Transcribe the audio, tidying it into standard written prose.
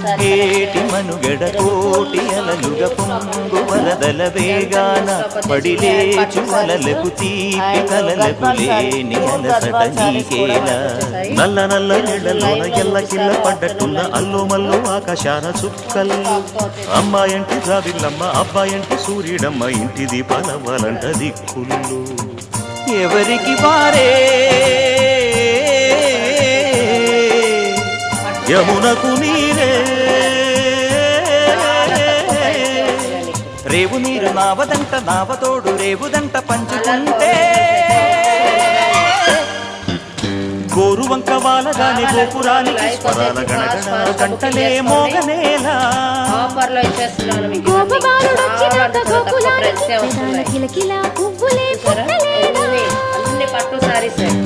సాగేటి మనుగడ కోటి అలలుగ పొంగు వరదల వేగాన పడిలేచు అలలకు తీపి కలలకు లేని అలసట నీకేలా నల్ల నల్ల నీళ్లలోన ఎల్లకిల్ల పడ్డట్టున్న అల్లు మల్లు ఆకాశాన చుక్కల్లు అమ్మాయంటి జాబిల్లమ్మ అబ్బాయంటి సూర్యుడమ్మ ఇంటి దీపాల వాలంట దిక్కుళ్ళు ఎవరికి వారే యమునకు నీరే రేవు నీరు నావదంట నావతోడు రేవుదంట పంచుకుంటే గోరువంక వాలగానే గోపురానికి స్వరాల గణగణ గంటలే మోగనేలా పట్టు సారీ సార్